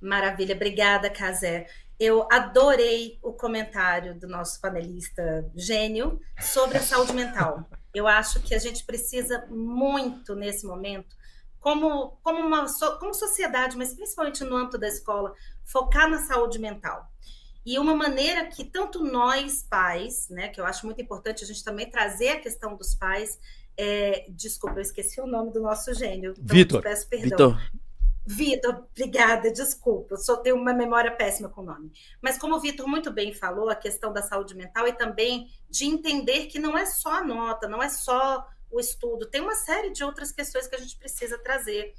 Maravilha, obrigada, Casé. Eu adorei o comentário do nosso panelista gênio sobre a saúde mental. Eu acho que a gente precisa muito nesse momento, como sociedade, mas principalmente no âmbito da escola, focar na saúde mental. E uma maneira que tanto nós, pais, né, que eu acho muito importante a gente também trazer a questão dos pais, desculpa, eu esqueci o nome do nosso gênio, então te Vitor, peço perdão. Vitor, Vitor, obrigada, desculpa, eu só tenho uma memória péssima com o nome. Mas como o Vitor muito bem falou, a questão da saúde mental e também de entender que não é só a nota, não é só o estudo, tem uma série de outras questões que a gente precisa trazer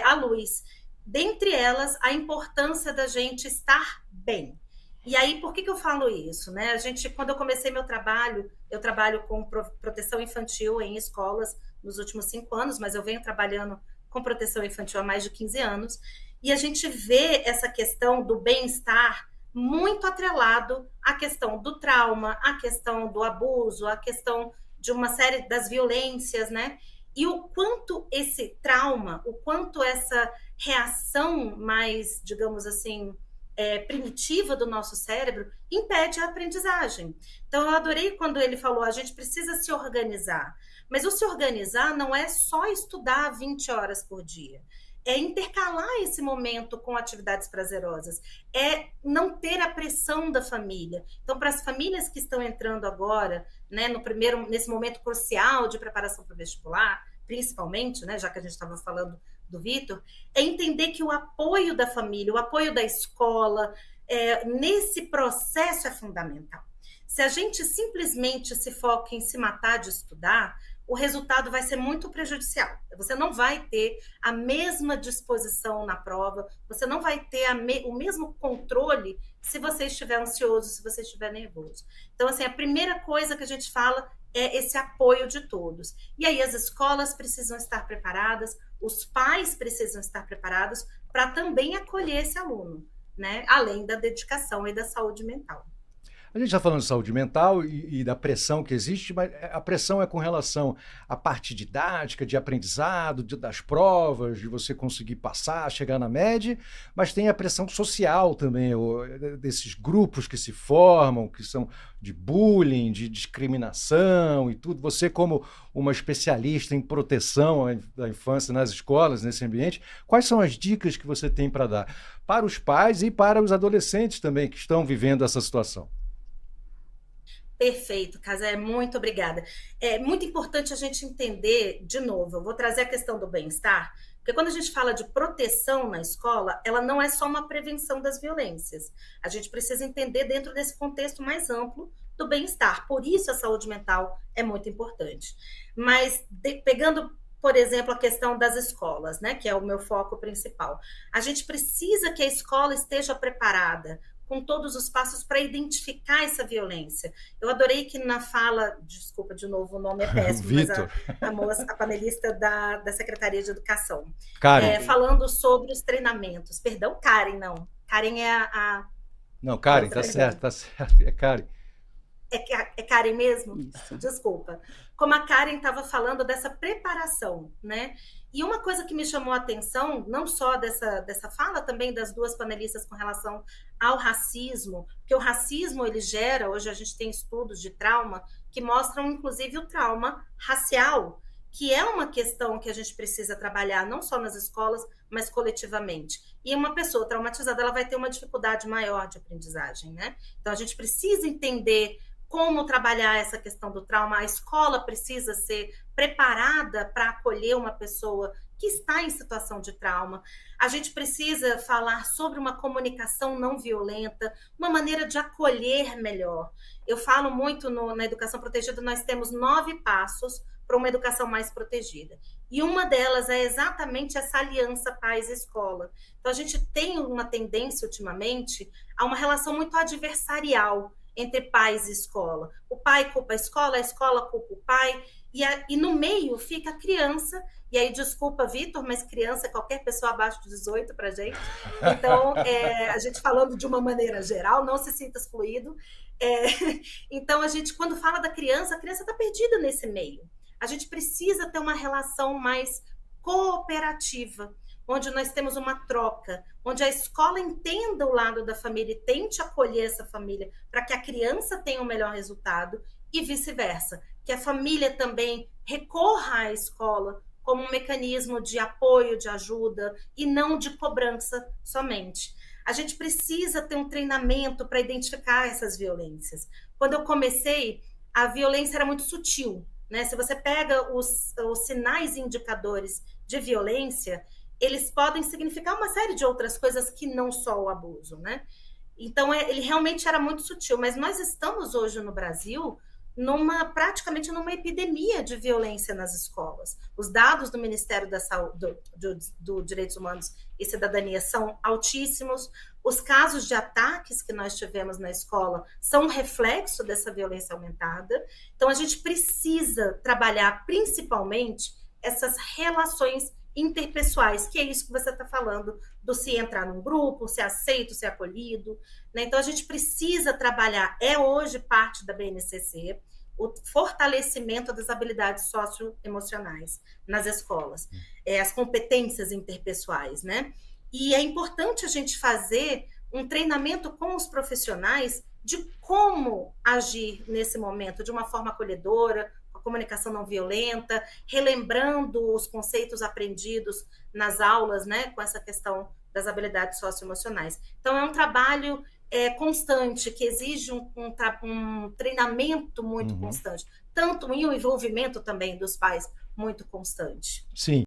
à luz. Dentre elas, a importância da gente estar bem. E aí, por que eu falo isso? Né? Quando eu comecei meu trabalho, eu trabalho com proteção infantil em escolas nos últimos 5 anos, mas eu venho trabalhando com proteção infantil há mais de 15 anos, e a gente vê essa questão do bem-estar muito atrelado à questão do trauma, à questão do abuso, à questão de uma série das violências, né? E o quanto esse trauma, o quanto essa reação mais, digamos assim, primitiva do nosso cérebro impede a aprendizagem. Então, eu adorei quando ele falou: a gente precisa se organizar. Mas o se organizar não é só estudar 20 horas por dia. É intercalar esse momento com atividades prazerosas. É não ter a pressão da família. Então, para as famílias que estão entrando agora, né, nesse momento crucial de preparação para o vestibular, principalmente, né, já que a gente estava falando do Vitor, é entender que o apoio da família, o apoio da escola, nesse processo é fundamental. Se a gente simplesmente se foca em se matar de estudar, o resultado vai ser muito prejudicial. Você não vai ter a mesma disposição na prova, você não vai ter o mesmo controle se você estiver ansioso, se você estiver nervoso. Então, assim, a primeira coisa que a gente fala é esse apoio de todos. E aí as escolas precisam estar preparadas, os pais precisam estar preparados para também acolher esse aluno, né? Além da dedicação e da saúde mental. A gente está falando de saúde mental e da pressão que existe, mas a pressão é com relação à parte didática, de aprendizado, das provas, de você conseguir passar, chegar na média, mas tem a pressão social também, desses grupos que se formam, que são de bullying, de discriminação e tudo. Você, como uma especialista em proteção da infância nas escolas, nesse ambiente, quais são as dicas que você tem para dar para os pais e para os adolescentes também que estão vivendo essa situação? Perfeito, Casé, muito obrigada. É muito importante a gente entender, de novo, eu vou trazer a questão do bem-estar, porque quando a gente fala de proteção na escola, ela não é só uma prevenção das violências. A gente precisa entender dentro desse contexto mais amplo do bem-estar. Por isso a saúde mental é muito importante. Mas pegando, por exemplo, a questão das escolas, né, que é o meu foco principal. A gente precisa que a escola esteja preparada com todos os passos para identificar essa violência. Eu adorei que na fala, desculpa de novo, o nome é péssimo, mas Vitor, a moça, a panelista da Secretaria de Educação, Karen. falando sobre os treinamentos. Perdão, Karen, não. Karen é Não, Karen, outra, perdão. tá certo, é Karen. É Karen mesmo? isso. Desculpa. Como a Karen estava falando dessa preparação, né? E uma coisa que me chamou a atenção, não só dessa fala, também das duas panelistas com relação ao racismo, porque o racismo ele gera, hoje a gente tem estudos de trauma que mostram inclusive o trauma racial, que é uma questão que a gente precisa trabalhar não só nas escolas, mas coletivamente. E uma pessoa traumatizada, ela vai ter uma dificuldade maior de aprendizagem, né? Então a gente precisa entender como trabalhar essa questão do trauma. A escola precisa ser preparada para acolher uma pessoa que está em situação de trauma. A gente precisa falar sobre uma comunicação não violenta, uma maneira de acolher melhor. Eu falo muito na educação protegida, nós temos 9 passos para uma educação mais protegida. E uma delas é exatamente essa aliança pais-escola. Então, a gente tem uma tendência, ultimamente, a uma relação muito adversarial entre pais e escola. O pai culpa a escola culpa o pai, e no meio fica a criança, e aí, desculpa, Vitor, mas criança é qualquer pessoa abaixo de 18 para a gente. Então, a gente falando de uma maneira geral, não se sinta excluído. Então, a gente, quando fala da criança, a criança está perdida nesse meio. A gente precisa ter uma relação mais cooperativa, onde nós temos uma troca, onde a escola entenda o lado da família e tente acolher essa família para que a criança tenha o melhor resultado e vice-versa, que a família também recorra à escola como um mecanismo de apoio, de ajuda e não de cobrança somente. A gente precisa ter um treinamento para identificar essas violências. Quando eu comecei, a violência era muito sutil, né? Se você pega os sinais e indicadores de violência, eles podem significar uma série de outras coisas que não só o abuso, né? Então, ele realmente era muito sutil, mas nós estamos hoje no Brasil praticamente numa epidemia de violência nas escolas. Os dados do Ministério da Saúde, do Direitos Humanos e Cidadania são altíssimos. Os casos de ataques que nós tivemos na escola são um reflexo dessa violência aumentada. Então, a gente precisa trabalhar principalmente essas relações interpessoais, que é isso que você está falando, do se entrar num grupo, ser aceito, ser acolhido, né? Então, a gente precisa trabalhar, hoje parte da BNCC, o fortalecimento das habilidades socioemocionais nas escolas, as competências interpessoais, né? E é importante a gente fazer um treinamento com os profissionais de como agir nesse momento, de uma forma acolhedora, comunicação não violenta, relembrando os conceitos aprendidos nas aulas, né, com essa questão das habilidades socioemocionais. Então, é um trabalho constante, que exige um treinamento muito constante, tanto em um envolvimento também dos pais muito constante. Sim.